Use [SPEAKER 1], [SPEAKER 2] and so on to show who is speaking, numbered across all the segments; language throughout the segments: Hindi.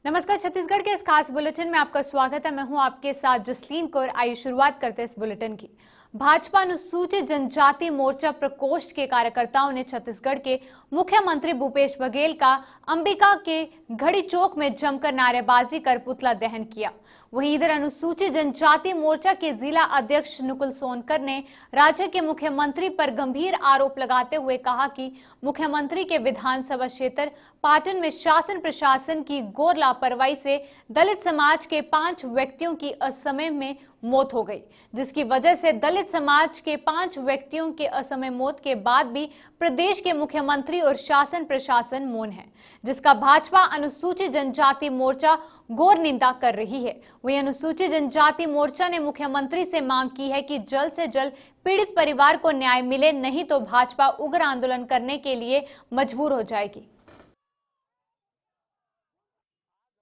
[SPEAKER 1] नमस्कार, छत्तीसगढ़ के इस खास बुलेटिन में आपका स्वागत है। मैं हूं आपके साथ जसलीन कौर। आइए शुरुआत करते हैं इस बुलेटिन की। भाजपा अनुसूचित जनजाति मोर्चा प्रकोष्ठ के कार्यकर्ताओं ने छत्तीसगढ़ के मुख्यमंत्री भूपेश बघेल का अंबिका के घड़ी चौक में जमकर नारेबाजी कर पुतला दहन किया। वहीं इधर अनुसूचित जनजाति मोर्चा के जिला अध्यक्ष नुकुल सोनकर ने राज्य के मुख्यमंत्री पर गंभीर आरोप लगाते हुए कहा कि मुख्यमंत्री के विधानसभा क्षेत्र पाटन में शासन प्रशासन की घोर लापरवाही से दलित समाज के 5 व्यक्तियों की असमय में मौत हो गई, जिसकी वजह से दलित समाज के 5 व्यक्तियों के असमय मौत के बाद भी प्रदेश के मुख्यमंत्री और शासन प्रशासन मौन है, जिसका भाजपा अनुसूचित जनजाति मोर्चा घोर निंदा कर रही है। वहीं अनुसूचित जनजाति मोर्चा ने मुख्यमंत्री से मांग की है कि जल्द से जल्द पीड़ित परिवार को न्याय मिले, नहीं तो भाजपा उग्र आंदोलन करने के लिए मजबूर हो जाएगी।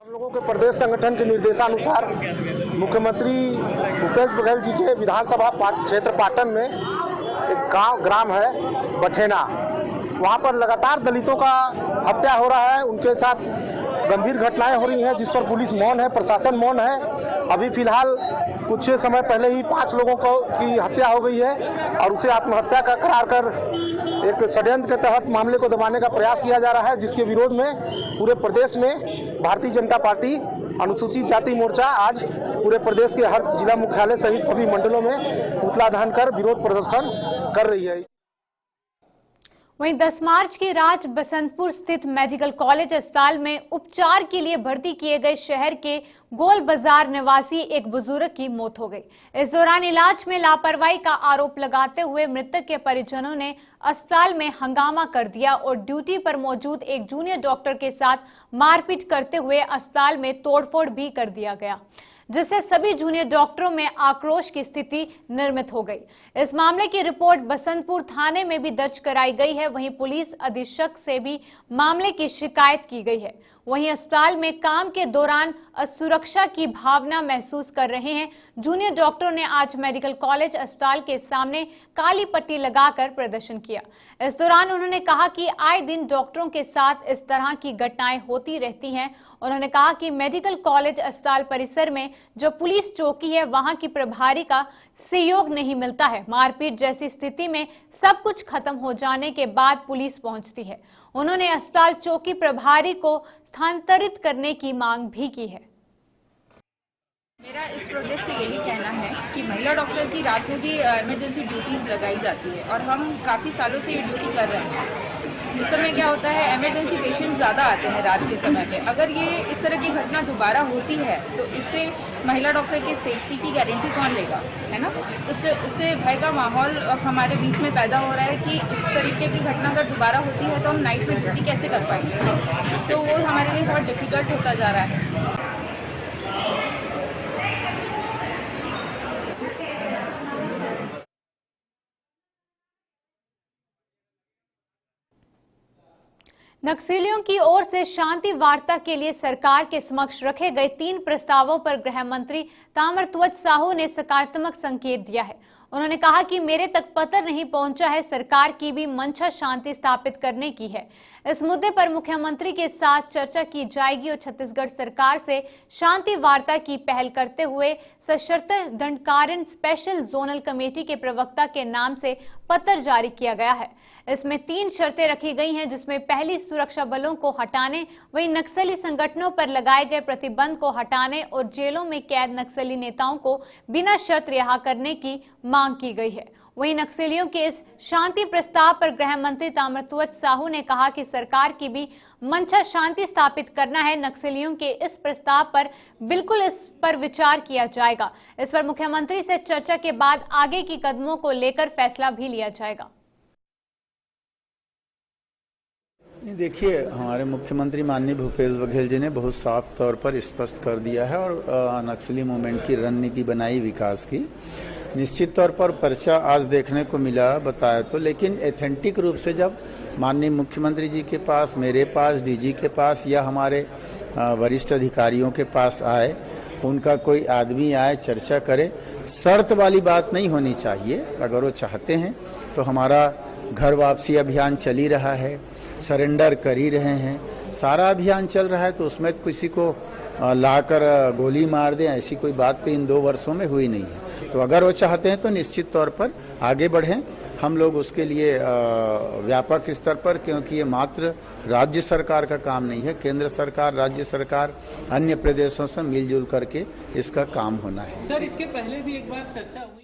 [SPEAKER 2] हम लोगों के प्रदेश संगठन के निर्देशानुसार मुख्यमंत्री भूपेश बघेल जी के विधानसभा क्षेत्र पाटन में एक ग्राम है बठेना, वहाँ पर लगातार दलितों का हत्या हो रहा है। उनके साथ गंभीर घटनाएं हो रही हैं, जिस पर पुलिस मौन है, प्रशासन मौन है। अभी फिलहाल कुछ समय पहले ही 5 लोगों की हत्या हो गई है और उसे आत्महत्या का करार कर एक षड्यंत्र के तहत मामले को दबाने का प्रयास किया जा रहा है, जिसके विरोध में पूरे प्रदेश में भारतीय जनता पार्टी अनुसूचित जाति मोर्चा आज पूरे प्रदेश के हर जिला मुख्यालय सहित सभी मंडलों में पुतला दहन कर विरोध प्रदर्शन कर रही है।
[SPEAKER 1] वहीं 10 मार्च की रात बसंतपुर स्थित मेडिकल कॉलेज अस्पताल में उपचार के लिए भर्ती किए गए शहर के गोल बाजार निवासी एक बुजुर्ग की मौत हो गई। इस दौरान इलाज में लापरवाही का आरोप लगाते हुए मृतक के परिजनों ने अस्पताल में हंगामा कर दिया और ड्यूटी पर मौजूद एक जूनियर डॉक्टर के साथ मारपीट करते हुए अस्पताल में तोड़फोड़ भी कर दिया गया, जिससे सभी जूनियर डॉक्टरों में आक्रोश की स्थिति निर्मित हो गई। इस मामले की रिपोर्ट बसंतपुर थाने में भी दर्ज कराई गई है। वहीं पुलिस अधीक्षक से भी मामले की शिकायत की गई है। वहीं अस्पताल में काम के दौरान असुरक्षा की भावना महसूस कर रहे हैं जूनियर डॉक्टरों ने आज मेडिकल कॉलेज अस्पताल के सामने काली पट्टी लगाकर प्रदर्शन किया। इस दौरान उन्होंने कहा कि आए दिन डॉक्टरों के साथ इस तरह की घटनाएं होती रहती हैं। उन्होंने कहा कि मेडिकल कॉलेज अस्पताल परिसर में जो पुलिस चौकी है, वहां की प्रभारी का सहयोग नहीं मिलता है। मारपीट जैसी स्थिति में सब कुछ खत्म हो जाने के बाद पुलिस पहुंचती है। उन्होंने अस्पताल चौकी प्रभारी को स्थानांतरित करने की मांग भी की है।
[SPEAKER 3] मेरा इस प्रोजेक्ट से यही कहना है कि महिला डॉक्टर की रात में भी इमरजेंसी ड्यूटीज लगाई जाती है और हम काफ़ी सालों से ये ड्यूटी कर रहे हैं। इस समय क्या होता है, इमरजेंसी पेशेंट ज़्यादा आते हैं रात के समय पे। अगर ये इस तरह की घटना दोबारा होती है तो इससे महिला डॉक्टर की सेफ्टी की गारंटी कौन लेगा, है ना। तो उससे भय का माहौल हमारे बीच में पैदा हो रहा है कि इस तरीके की घटना अगर दोबारा होती है तो हम नाइट में ड्यूटी कैसे कर पाएंगे। तो वो हमारे लिए बहुत डिफिकल्ट होता जा रहा है।
[SPEAKER 1] नक्सलियों की ओर से शांति वार्ता के लिए सरकार के समक्ष रखे गए 3 प्रस्तावों पर गृह मंत्री ताम्रध्वज साहू ने सकारात्मक संकेत दिया है। उन्होंने कहा कि मेरे तक पत्र नहीं पहुंचा है, सरकार की भी मंशा शांति स्थापित करने की है। इस मुद्दे पर मुख्यमंत्री के साथ चर्चा की जाएगी और छत्तीसगढ़ सरकार से शांति वार्ता की पहल करते हुए सशर्त दंडकारण स्पेशल जोनल कमेटी के प्रवक्ता के नाम से पत्र जारी किया गया है। इसमें 3 शर्तें रखी गई हैं, जिसमें पहली सुरक्षा बलों को हटाने, वहीं नक्सली संगठनों पर लगाए गए प्रतिबंध को हटाने और जेलों में कैद नक्सली नेताओं को बिना शर्त रिहा करने की मांग की गई है। वहीं नक्सलियों के इस शांति प्रस्ताव पर गृह मंत्री ताम्रध्वज साहू ने कहा कि सरकार की भी मंशा शांति स्थापित करना है। नक्सलियों के इस प्रस्ताव पर बिल्कुल इस पर विचार किया जाएगा। इस पर मुख्यमंत्री से चर्चा के बाद आगे की कदमों को लेकर फैसला भी लिया जाएगा।
[SPEAKER 4] देखिए, हमारे मुख्यमंत्री माननीय भूपेश बघेल जी ने बहुत साफ तौर पर स्पष्ट कर दिया है और नक्सली मूवमेंट की रणनीति बनाई विकास की। निश्चित तौर पर पर्चा आज देखने को मिला बताया तो, लेकिन एथेंटिक रूप से जब माननीय मुख्यमंत्री जी के पास, मेरे पास, डीजी के पास या हमारे वरिष्ठ अधिकारियों के पास आए, उनका कोई आदमी आए, चर्चा करे, शर्त वाली बात नहीं होनी चाहिए। अगर वो चाहते हैं तो हमारा घर वापसी अभियान चल ही रहा है, सरेंडर कर ही रहे हैं। सारा अभियान चल रहा है, तो उसमें तो किसी को लाकर गोली मार दें ऐसी कोई बात तो इन 2 वर्षों में हुई नहीं है। तो अगर वो चाहते हैं तो निश्चित तौर पर आगे बढ़ें, हम लोग उसके लिए व्यापक स्तर पर, क्योंकि ये मात्र राज्य सरकार का काम नहीं है, केंद्र सरकार, राज्य सरकार, अन्य प्रदेशों से मिलजुल करके इसका काम होना है।
[SPEAKER 5] सर, इसके पहले भी एक बार चर्चा हुई।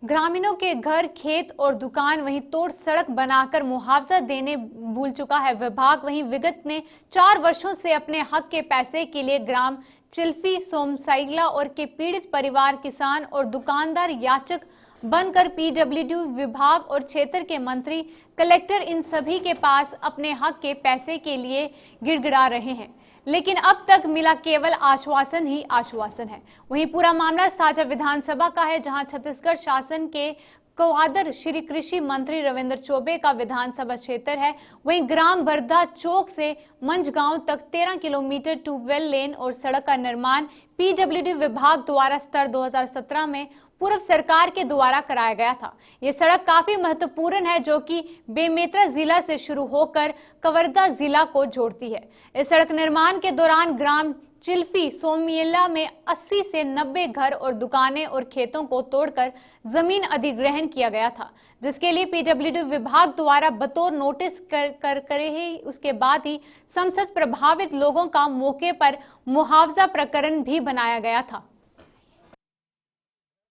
[SPEAKER 1] ग्रामीणों के घर, खेत और दुकान वहीं तोड़ सड़क बनाकर मुआवजा देने भूल चुका है विभाग। वहीं विगत ने 4 वर्षों से अपने हक के पैसे के लिए ग्राम चिल्फी, सोमसाइला और के पीड़ित परिवार, किसान और दुकानदार याचक बनकर पीडब्ल्यूडी विभाग और क्षेत्र के मंत्री, कलेक्टर इन सभी के पास अपने हक के पैसे के लिए गिड़गिड़ा रहे हैं, लेकिन अब तक मिला केवल आश्वासन ही आश्वासन है। वहीं पूरा मामला साझा विधानसभा का है, जहां छत्तीसगढ़ शासन के क्वादर श्री कृषि मंत्री रविंद्र चौबे का विधानसभा क्षेत्र है। वहीं ग्राम बरधा चौक से मंझगांव तक 13 किलोमीटर ट्यूबवेल लेन और सड़क का निर्माण पीडब्ल्यूडी विभाग द्वारा स्तर 2017 में पूर्व सरकार के द्वारा कराया गया था। ये सड़क काफी महत्वपूर्ण है, जो कि बेमेतरा जिला से शुरू होकर कवर्धा जिला को जोड़ती है। इस सड़क निर्माण के दौरान ग्राम चिल्फी, सोमियला में 80 से 90 घर और दुकानें और खेतों को तोड़कर जमीन अधिग्रहण किया गया था, जिसके लिए पीडब्ल्यूडी विभाग द्वारा बतौर नोटिस करे ही उसके बाद ही संसद प्रभावित लोगों का मौके पर मुआवजा प्रकरण भी बनाया गया था।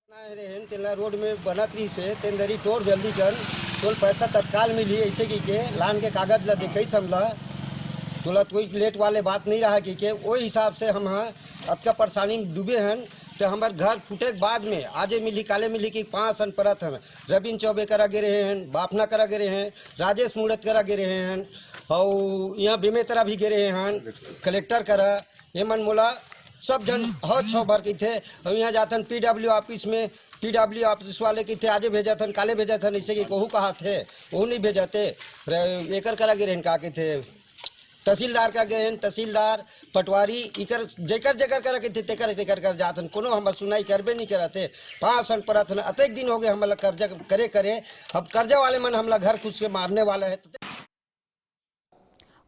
[SPEAKER 6] रोड में बनत रही से तेंदरी तोड़ जल्दी कर तोल पैसा तत्काल मिली, ऐसे की के लान के कागज ला दिखाई समझला तोला कोई लेट वाले बात नहीं रहा कि वही हिसाब से हम अतका परेशानी में डूबे हैं। तो हमारे घर फूटे के बाद में आज मिली काले मिली कि 5 सन परत हैं, रविंद्र चौबे करा गिरे हैं, बापना करा गिरे हैं, राजेश मूर्त करा गिरे हैं और यहाँ बेमेतरा भी गिरे हैं, कलेक्टर करा ये मन मोला सब जन हद 6 बार की थे। और यहाँ जातन पीडब्ल्यू ऑफिस में पीडब्ल्यू ऑफिस वाले की थे, आज भेजा था काले भेजा था, ऐसे कि कहूँ कहा थे वो नहीं भेजाते। एकर करा गिरे का के थे, तहसीलदार का गए, तहसीलदार पटवारी इकर जेकर जेकर करा के थे तेकर तेकर कर जातन, कोनो हम सुनाई करबे नहीं करते। 5 सन परत अतेक दिन हो गए हमला कर्जा करे अब कर्जा वाले मन हमला घर खुद से मारने वाला है।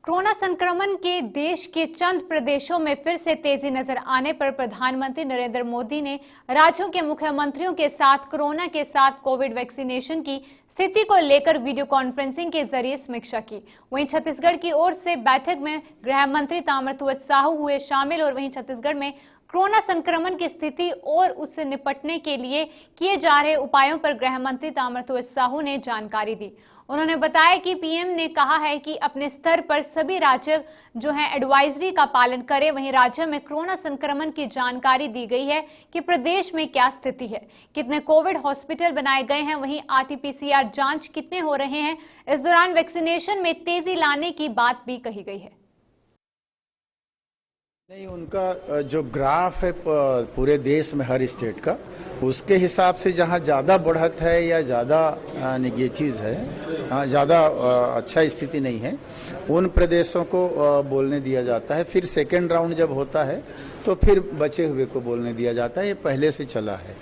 [SPEAKER 1] कोरोना संक्रमण के देश के चंद प्रदेशों में फिर से तेजी नजर आने पर प्रधानमंत्री नरेंद्र मोदी ने राज्यों के मुख्यमंत्रियों के साथ कोरोना के साथ कोविड वैक्सीनेशन की स्थिति को लेकर वीडियो कॉन्फ्रेंसिंग के जरिए समीक्षा की। वहीं छत्तीसगढ़ की ओर से बैठक में गृह मंत्री ताम्रध्वज साहू हुए शामिल और वहीं छत्तीसगढ़ में कोरोना संक्रमण की स्थिति और उससे निपटने के लिए किए जा रहे उपायों पर गृह मंत्री ताम्रध्वज साहू ने जानकारी दी। उन्होंने बताया कि पीएम ने कहा है कि अपने स्तर पर सभी राज्य जो हैं एडवाइजरी का पालन करें। वहीं राज्य में कोरोना संक्रमण की जानकारी दी गई है कि प्रदेश में क्या स्थिति है, कितने कोविड हॉस्पिटल बनाए गए हैं, वहीं आरटीपीसीआर जांच कितने हो रहे हैं। इस दौरान वैक्सीनेशन में तेजी लाने की बात भी कही गई है।
[SPEAKER 4] नहीं, उनका जो ग्राफ है पूरे देश में हर स्टेट का, उसके हिसाब से जहाँ ज़्यादा बढ़त है या ज़्यादा निगेटिव है, ज़्यादा अच्छा स्थिति नहीं है, उन प्रदेशों को बोलने दिया जाता है। फिर सेकेंड राउंड जब होता है तो फिर बचे हुए को बोलने दिया जाता है। ये पहले से चला है।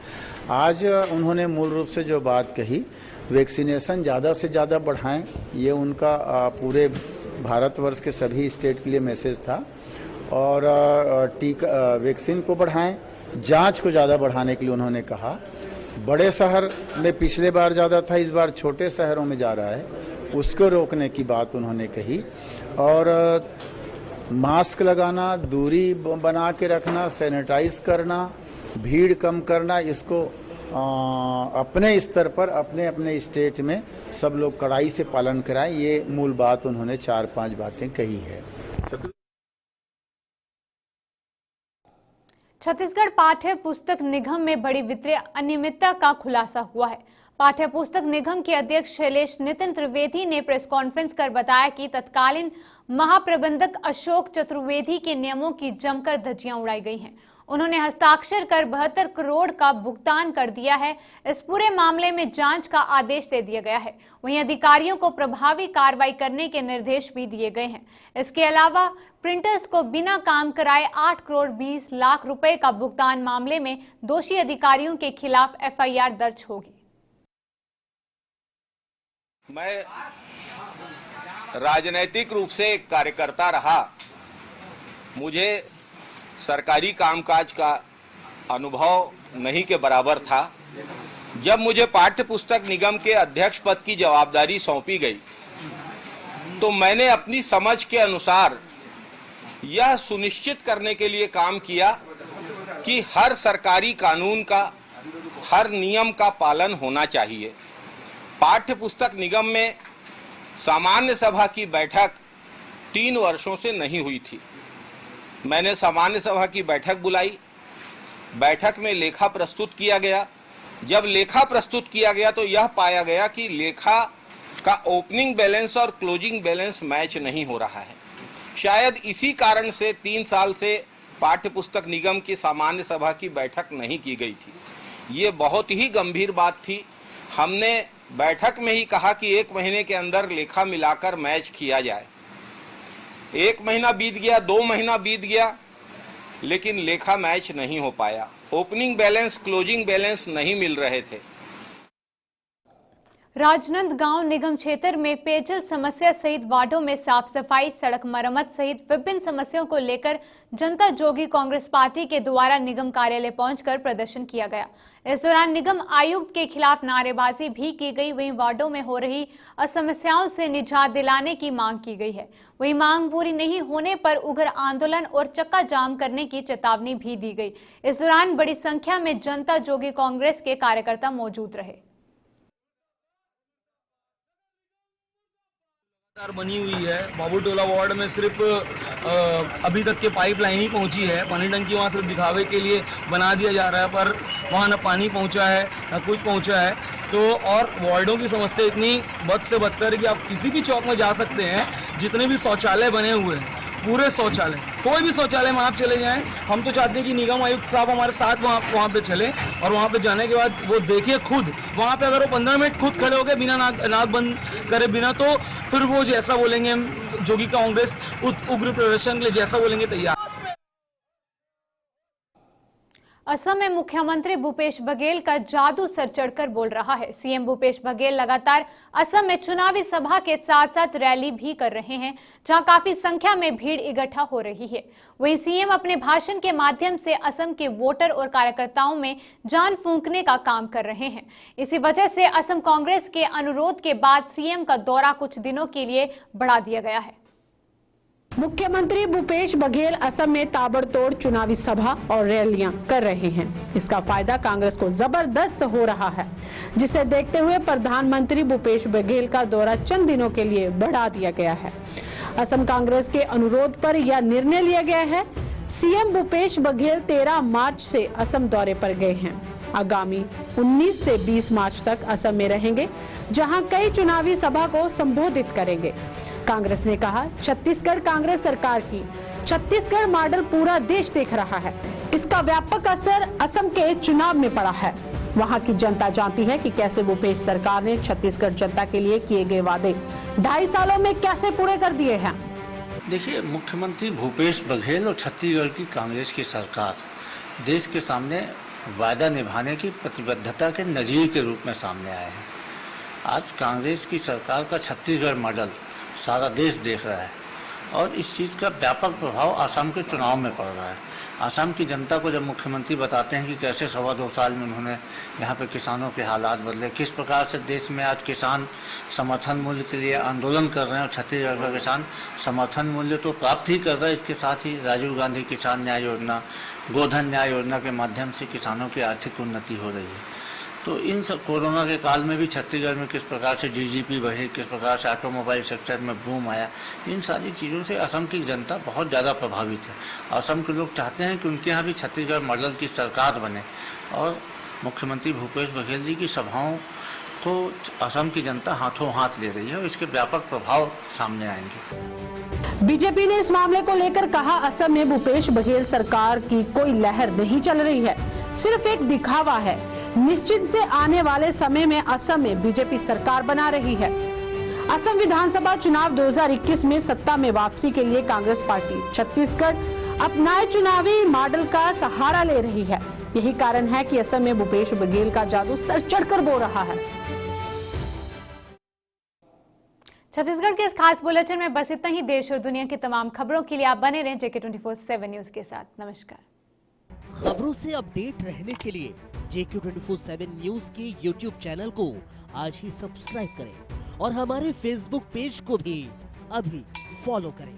[SPEAKER 4] आज उन्होंने मूल रूप से जो बात कही, वैक्सीनेशन ज़्यादा से ज़्यादा बढ़ाएं, ये उनका पूरे भारतवर्ष के सभी स्टेट के लिए मैसेज था। और टीका वैक्सीन को बढ़ाएं, जांच को ज़्यादा बढ़ाने के लिए उन्होंने कहा। बड़े शहर में पिछले बार ज़्यादा था, इस बार छोटे शहरों में जा रहा है, उसको रोकने की बात उन्होंने कही। और मास्क लगाना, दूरी बना के रखना, सैनिटाइज करना, भीड़ कम करना, इसको अपने स्तर पर अपने अपने स्टेट में सब लोग कड़ाई से पालन कराएं। ये मूल बात उन्होंने 4-5 बातें कही है।
[SPEAKER 1] छत्तीसगढ़ पाठ्य पुस्तक निगम में बड़ी वित्तीय अनियमितता का खुलासा हुआ है। पाठ्य पुस्तक निगम के अध्यक्ष शैलेश नितिन त्रिवेदी ने प्रेस कॉन्फ्रेंस कर बताया कि तत्कालीन महाप्रबंधक अशोक चतुर्वेदी के नियमों की जमकर धज्जियां उड़ाई गई हैं। उन्होंने हस्ताक्षर कर 72 करोड़ का भुगतान कर दिया है। इस पूरे मामले में जांच का आदेश दे दिया गया है। वहीं अधिकारियों को प्रभावी कार्रवाई करने के निर्देश भी दिए गए हैं। इसके अलावा प्रिंटर्स को बिना काम कराए 8 करोड़ 20 लाख रुपए का भुगतान मामले में दोषी अधिकारियों के खिलाफ एफआईआर दर्ज होगी।
[SPEAKER 7] मैं राजनैतिक रूप से एक कार्यकर्ता रहा, मुझे सरकारी कामकाज का अनुभव नहीं के बराबर था। जब मुझे पाठ्य पुस्तक निगम के अध्यक्ष पद की जवाबदारी सौंपी गई तो मैंने अपनी समझ के अनुसार यह सुनिश्चित करने के लिए काम किया कि हर सरकारी कानून का, हर नियम का पालन होना चाहिए। पाठ्य पुस्तक निगम में सामान्य सभा की बैठक 3 वर्षों से नहीं हुई थी। मैंने सामान्य सभा की बैठक बुलाई, बैठक में लेखा प्रस्तुत किया गया। जब लेखा प्रस्तुत किया गया तो यह पाया गया कि लेखा का ओपनिंग बैलेंस और क्लोजिंग बैलेंस मैच नहीं हो रहा है। शायद इसी कारण से 3 साल से पाठ्य पुस्तक निगम की सामान्य सभा की बैठक नहीं की गई थी। ये बहुत ही गंभीर बात थी। हमने बैठक में ही कहा कि 1 महीने के अंदर लेखा मिलाकर मैच किया जाए। 1 महीना बीत गया, 2 महीना बीत गया, लेकिन लेखा मैच नहीं हो पाया। ओपनिंग बैलेंस, क्लोजिंग बैलेंस नहीं मिल रहे थे।
[SPEAKER 1] राजनांदगांव निगम क्षेत्र में पेयजल समस्या सहित वार्डों में साफ सफाई, सड़क मरम्मत सहित विभिन्न समस्याओं को लेकर जनता जोगी कांग्रेस पार्टी के द्वारा निगम कार्यालय पहुंचकर प्रदर्शन किया गया। इस दौरान निगम आयुक्त के खिलाफ नारेबाजी भी की गई। वहीं वार्डों में हो रही असमस्याओं से निजात दिलाने की मांग की गई है। वहीं मांग पूरी नहीं होने पर उग्र आंदोलन और चक्का जाम करने की चेतावनी भी दी गई। इस दौरान बड़ी संख्या में जनता जोगी कांग्रेस के कार्यकर्ता मौजूद रहे।
[SPEAKER 8] बनी हुई है। बाबूटोला वार्ड में सिर्फ अभी तक के पाइपलाइन ही पहुंची है। पानी टंकी वहाँ सिर्फ दिखावे के लिए बना दिया जा रहा है, पर वहाँ न पानी पहुंचा है न कुछ पहुंचा है। तो और वार्डों की समस्या इतनी बद से बदतर कि आप किसी भी चौक में जा सकते हैं, जितने भी शौचालय बने हुए हैं, पूरे शौचालय, कोई भी शौचालय में आप चले जाएं। हम तो चाहते हैं कि निगम आयुक्त साहब हमारे साथ वहाँ पे चले और वहाँ पे जाने के बाद वो देखिए खुद वहाँ पे। अगर वो 15 मिनट खुद खड़े हो गए बिना नाक बंद करे बिना, तो फिर वो जैसा बोलेंगे हम जोगी कांग्रेस उग्र प्रदर्शन के लिए जैसा बोलेंगे तैयार।
[SPEAKER 1] असम में मुख्यमंत्री भूपेश बघेल का जादू सर चढ़कर बोल रहा है। सीएम भूपेश बघेल लगातार असम में चुनावी सभा के साथ साथ रैली भी कर रहे हैं, जहां काफी संख्या में भीड़ इकट्ठा हो रही है। वहीं सीएम अपने भाषण के माध्यम से असम के वोटर और कार्यकर्ताओं में जान फूंकने का काम कर रहे हैं। इसी वजह से असम कांग्रेस के अनुरोध के बाद सीएम का दौरा कुछ दिनों के लिए बढ़ा दिया गया है।
[SPEAKER 9] मुख्यमंत्री भूपेश बघेल असम में ताबड़तोड़ चुनावी सभा और रैलियां कर रहे हैं। इसका फायदा कांग्रेस को जबरदस्त हो रहा है, जिसे देखते हुए प्रधानमंत्री भूपेश बघेल का दौरा चंद दिनों के लिए बढ़ा दिया गया है। असम कांग्रेस के अनुरोध पर यह निर्णय लिया गया है। सीएम भूपेश बघेल 13 मार्च से असम दौरे पर गए हैं। आगामी 19 से 20 मार्च तक असम में रहेंगे, जहां कई चुनावी सभा को संबोधित करेंगे। कांग्रेस ने कहा, छत्तीसगढ़ कांग्रेस सरकार की छत्तीसगढ़ मॉडल पूरा देश देख रहा है। इसका व्यापक असर असम के चुनाव में पड़ा है। वहां की जनता जानती है कि कैसे भूपेश सरकार ने छत्तीसगढ़ जनता के लिए किए गए वादे 2.5 सालों में कैसे पूरे कर दिए हैं।
[SPEAKER 10] देखिए, मुख्यमंत्री भूपेश बघेल और छत्तीसगढ़ की कांग्रेस की सरकार देश के सामने वादा निभाने की प्रतिबद्धता के नजीर के रूप में सामने आए हैं। आज कांग्रेस की सरकार का छत्तीसगढ़ मॉडल सारा देश देख रहा है और इस चीज़ का व्यापक प्रभाव असम के चुनाव में पड़ रहा है। असम की जनता को जब मुख्यमंत्री बताते हैं कि कैसे 2.25 साल में उन्होंने यहाँ पे किसानों के हालात बदले, किस प्रकार से देश में आज किसान समर्थन मूल्य के लिए आंदोलन कर रहे हैं और छत्तीसगढ़ का किसान समर्थन मूल्य तो प्राप्त ही कर रहा है, इसके साथ ही राजीव गांधी किसान न्याय योजना, गोधन न्याय योजना के माध्यम से किसानों की आर्थिक उन्नति हो रही है। तो इन सब कोरोना के काल में भी छत्तीसगढ़ में किस प्रकार से जीडीपी बढ़ी, किस प्रकार से ऑटोमोबाइल सेक्टर में बूम आया, इन सारी चीज़ों से असम की जनता बहुत ज़्यादा प्रभावित है। असम के लोग चाहते हैं कि उनके यहाँ भी छत्तीसगढ़ मॉडल की सरकार बने और मुख्यमंत्री भूपेश बघेल जी की सभाओं को असम की जनता हाथों हाथ ले रही है और इसके व्यापक प्रभाव सामने आएंगे।
[SPEAKER 9] बीजेपी ने इस मामले को लेकर कहा, असम में भूपेश बघेल सरकार की कोई लहर नहीं चल रही है, सिर्फ एक दिखावा है। निश्चित से आने वाले समय में असम में बीजेपी सरकार बना रही है। असम विधानसभा चुनाव 2021 में सत्ता में वापसी के लिए कांग्रेस पार्टी छत्तीसगढ़ अपनाए चुनावी मॉडल का सहारा ले रही है। यही कारण है कि असम में भूपेश बघेल का जादू सर चढ़कर बोल रहा है।
[SPEAKER 1] छत्तीसगढ़ के इस खास बुलेटिन में बस इतना ही। देश और दुनिया की तमाम खबरों के लिए आप बने रहें JK24/7 न्यूज के साथ। नमस्कार।
[SPEAKER 11] खबरों से अपडेट रहने के लिए JK24/7 न्यूज के YouTube चैनल को आज ही सब्सक्राइब करें और हमारे Facebook पेज को भी अभी फॉलो करें।